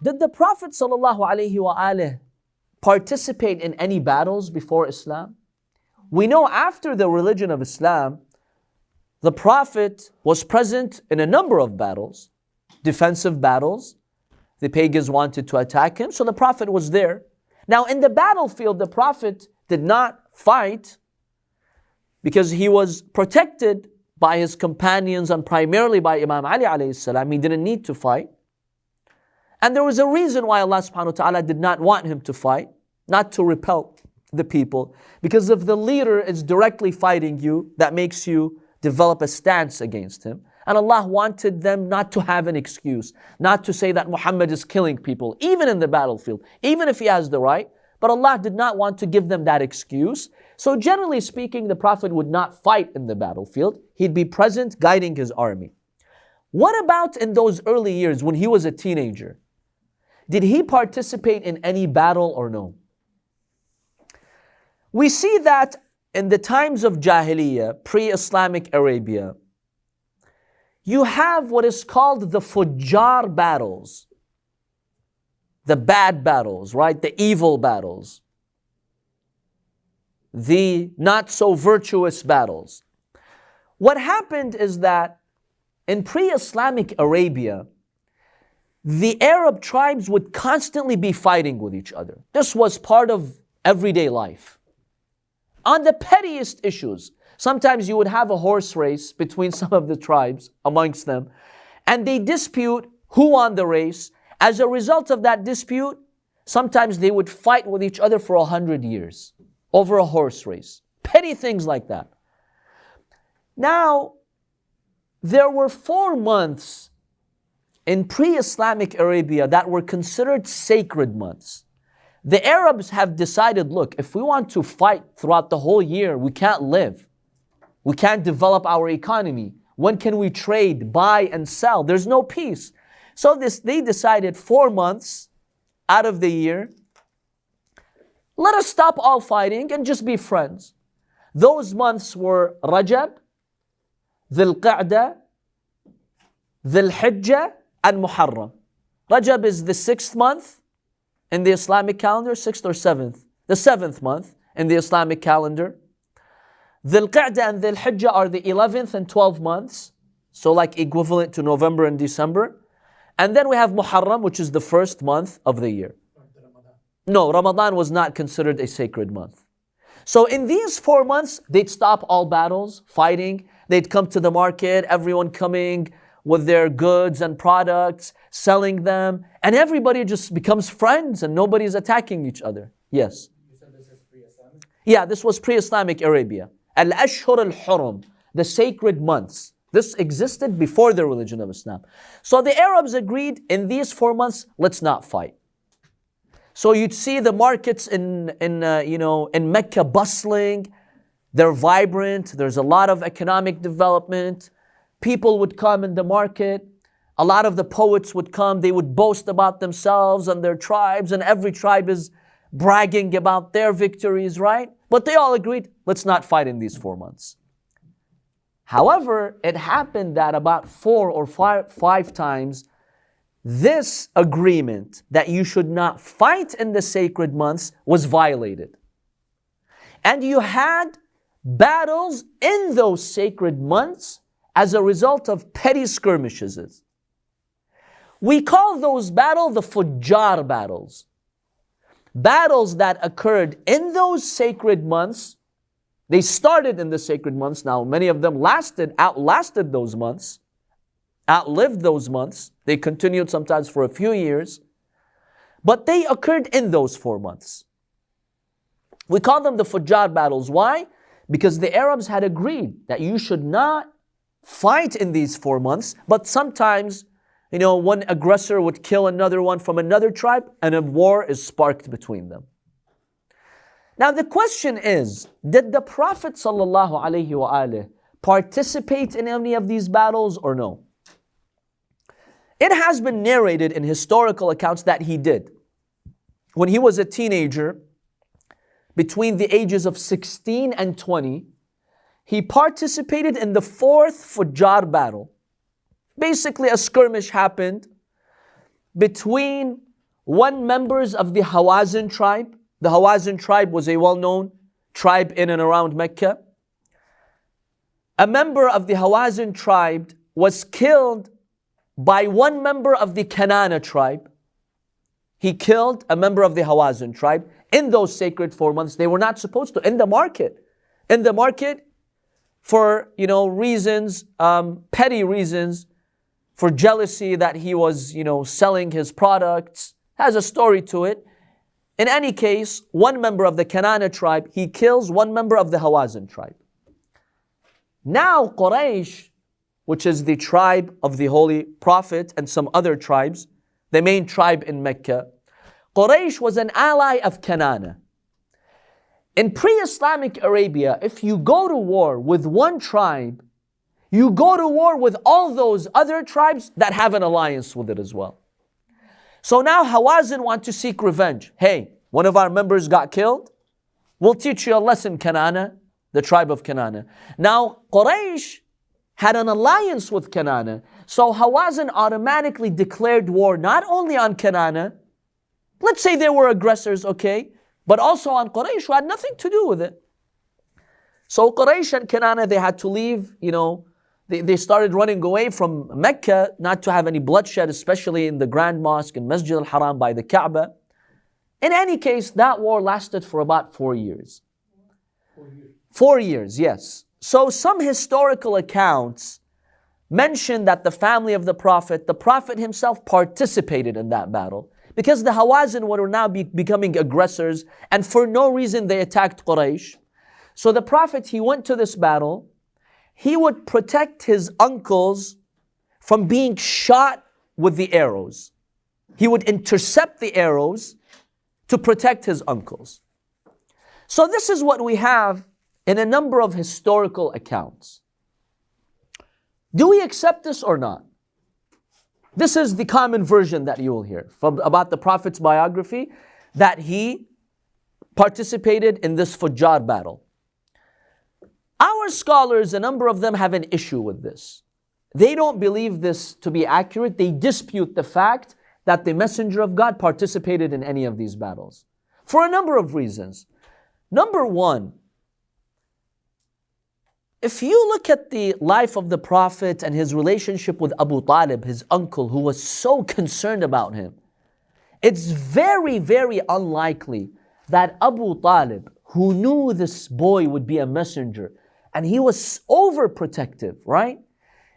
Did the Prophet ﷺ participate in any battles before Islam? We know after the religion of Islam, the Prophet was present in a number of battles, defensive battles. The pagans wanted to attack him, so the Prophet was there. Now in the battlefield, the Prophet did not fight because he was protected by his companions and primarily by Imam Ali alayhi salam. He didn't need to fight. And there was a reason why Allah subhanahu wa ta'ala did not want him to fight, not to repel the people. Because if the leader is directly fighting you, that makes you develop a stance against him. And Allah wanted them not to have an excuse, not to say that Muhammad is killing people, even in the battlefield, even if he has the right. But Allah did not want to give them that excuse. So generally speaking, the Prophet would not fight in the battlefield. He'd be present guiding his army. What about in those early years when he was a teenager? Did he participate in any battle or no? We see that in the times of Jahiliyyah, pre-Islamic Arabia, you have what is called the Fujjaar Battles. The bad battles, right? The evil battles. The not so virtuous battles. What happened is that in pre-Islamic Arabia, the Arab tribes would constantly be fighting with each other. This was part of everyday life. On the pettiest issues, sometimes you would have a horse race between some of the tribes amongst them, and they dispute who won the race. As a result of that dispute, sometimes they would fight with each other for 100 years over a horse race. Petty things like that. Now, there were 4 months in pre-Islamic Arabia that were considered sacred months. The Arabs have decided, look, if we want to fight throughout the whole year, we can't live. We can't develop our economy. When can we trade, buy and sell? There's no peace. So they decided 4 months out of the year, let us stop all fighting and just be friends. Those months were Rajab, Dhul Qa'dah, Dhul Hijjah, and Muharram. Rajab is the 6th month in the Islamic calendar, 6th or 7th? The 7th month in the Islamic calendar. Dhul Qa'dah and Dhul Hijjah are the 11th and 12th months, so like equivalent to November and December. And then we have Muharram, which is the 1st month of the year. No, Ramadan was not considered a sacred month. So in these 4 months, they'd stop all battles, fighting. They'd come to the market, everyone coming with their goods and products, selling them, and everybody just becomes friends and nobody's attacking each other. Yes? You said this is pre-Islamic? Yeah, this was pre-Islamic Arabia. Al-Ashhur al-Hurum, the sacred months. This existed before the religion of Islam. So the Arabs agreed, in these 4 months, let's not fight. So you'd see the markets in Mecca bustling. They're vibrant. There's a lot of economic development. People would come in the market. A lot of the poets would come. They would boast about themselves and their tribes, and every tribe is bragging about their victories, right? But they all agreed, let's not fight in these 4 months. However, it happened that about 4 or 5 times, this agreement that you should not fight in the sacred months was violated. And you had battles in those sacred months as a result of petty skirmishes. We call those battles the Fujjaar Battles. Battles that occurred in those sacred months. They started in the sacred months. Now, many of them outlasted those months, outlived those months. They continued sometimes for a few years. But they occurred in those 4 months. We call them the Fujjaar Battles. Why? Because the Arabs had agreed that you should not fight in these 4 months, but sometimes, one aggressor would kill another one from another tribe and a war is sparked between them. Now the question is, did the Prophet ﷺ participate in any of these battles or no? It has been narrated in historical accounts that he did. When he was a teenager, between the ages of 16 and 20, he participated in the 4th Fujjaar battle. Basically, a skirmish happened between one members of the Hawazin tribe. The Hawazin tribe was a well-known tribe in and around Mecca. A member of the Hawazin tribe was killed by one member of the Kanana tribe. He killed a member of the Hawazin tribe in those sacred 4 months. They were not supposed to, in the market. In the market, for reasons, petty reasons, for jealousy that he was selling his products, has a story to it. In any case, one member of the Kanana tribe, he kills one member of the Hawazin tribe. Now Quraysh, which is the tribe of the Holy Prophet and some other tribes, the main tribe in Mecca, Quraysh was an ally of Kanana. In pre-Islamic Arabia, if you go to war with one tribe, you go to war with all those other tribes that have an alliance with it as well. So now Hawazin want to seek revenge. Hey, one of our members got killed. We'll teach you a lesson, Kanana, the tribe of Kanana. Now Quraysh had an alliance with Kanana. So Hawazin automatically declared war not only on Kanana, let's say they were aggressors, okay, but also on Quraysh, who had nothing to do with it. So Quraysh and Kanana, they had to leave, they started running away from Mecca, not to have any bloodshed, especially in the Grand Mosque and Masjid al-Haram by the Kaaba. In any case, that war lasted for about 4 years. 4 years. 4 years, yes. So some historical accounts mention that the family of the Prophet himself participated in that battle. Because the Hawazin were now becoming aggressors, and for no reason they attacked Quraysh. So the Prophet, he went to this battle. He would protect his uncles from being shot with the arrows. He would intercept the arrows to protect his uncles. So this is what we have in a number of historical accounts. Do we accept this or not? This is the common version that you will hear about the Prophet's biography, that he participated in this Fujjaar battle. Our scholars, a number of them, have an issue with this. They don't believe this to be accurate. They dispute the fact that the Messenger of God participated in any of these battles for a number of reasons. Number one, if you look at the life of the Prophet and his relationship with Abu Talib, his uncle, who was so concerned about him, it's very, very unlikely that Abu Talib, who knew this boy would be a messenger, and he was overprotective, right?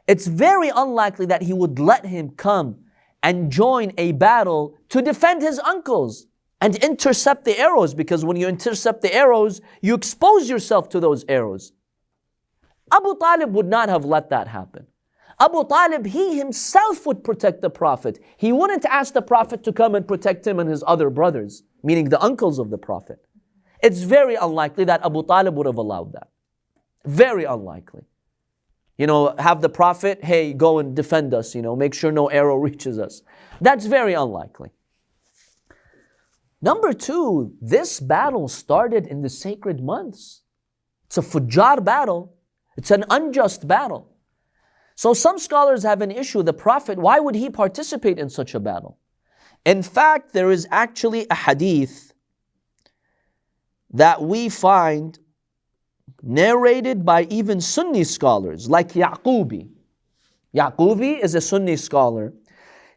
It's very unlikely that he would let him come and join a battle to defend his uncles and intercept the arrows, because when you intercept the arrows, you expose yourself to those arrows. Abu Talib would not have let that happen. Abu Talib, he himself would protect the Prophet. He wouldn't ask the Prophet to come and protect him and his other brothers, meaning the uncles of the Prophet. It's very unlikely that Abu Talib would have allowed that. Very unlikely. Have the Prophet, hey, go and defend us, make sure no arrow reaches us. That's very unlikely. Number two, this battle started in the sacred months. It's a Fujjaar battle. It's an unjust battle. So some scholars have an issue. The Prophet, why would he participate in such a battle? In fact, there is actually a hadith that we find narrated by even Sunni scholars like Yaqubi. Yaqubi is a Sunni scholar.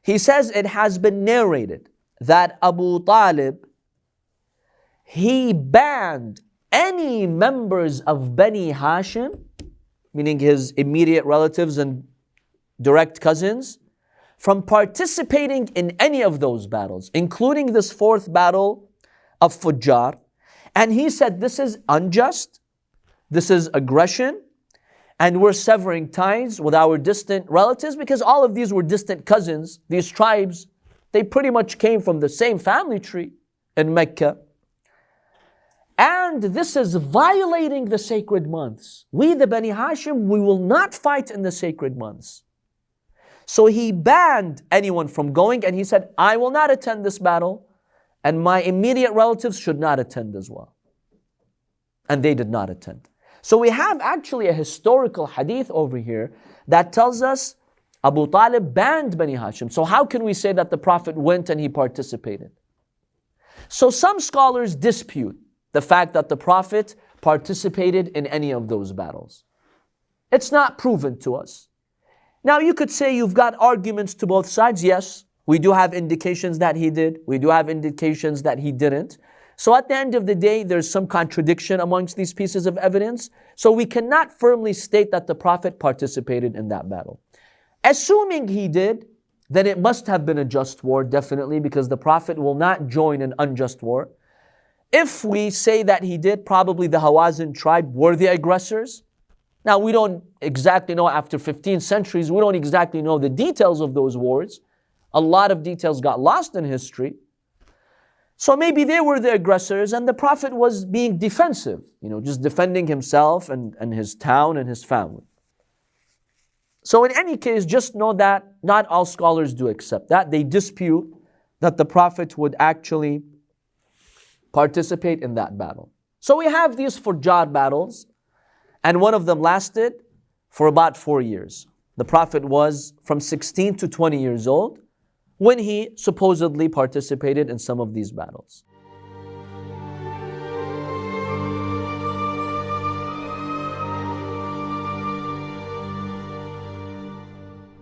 He says it has been narrated that Abu Talib, he banned any members of Bani Hashim, meaning his immediate relatives and direct cousins, from participating in any of those battles, including this fourth battle of Fujjar. And he said, this is unjust, this is aggression, and we're severing ties with our distant relatives, because all of these were distant cousins. These tribes, they pretty much came from the same family tree in Mecca. And this is violating the sacred months. We, the Bani Hashim, we will not fight in the sacred months. So he banned anyone from going, and he said, I will not attend this battle, and my immediate relatives should not attend as well. And they did not attend. So we have actually a historical hadith over here that tells us Abu Talib banned Bani Hashim. So how can we say that the Prophet went and he participated? So some scholars dispute the fact that the Prophet participated in any of those battles. It's not proven to us. Now you could say you've got arguments to both sides. Yes, we do have indications that he did. We do have indications that he didn't. So at the end of the day, there's some contradiction amongst these pieces of evidence. So we cannot firmly state that the Prophet participated in that battle. Assuming he did, then it must have been a just war, definitely, because the Prophet will not join an unjust war. If we say that he did, probably the Hawazin tribe were the aggressors. Now, we don't exactly know, after 15 centuries, we don't exactly know the details of those wars. A lot of details got lost in history. So maybe they were the aggressors and the Prophet was being defensive, just defending himself and his town and his family. So in any case, just know that not all scholars do accept that. They dispute that the Prophet would actually participate in that battle. So we have these Fujjaar battles, and one of them lasted for about 4 years. The Prophet was from 16 to 20 years old when he supposedly participated in some of these battles.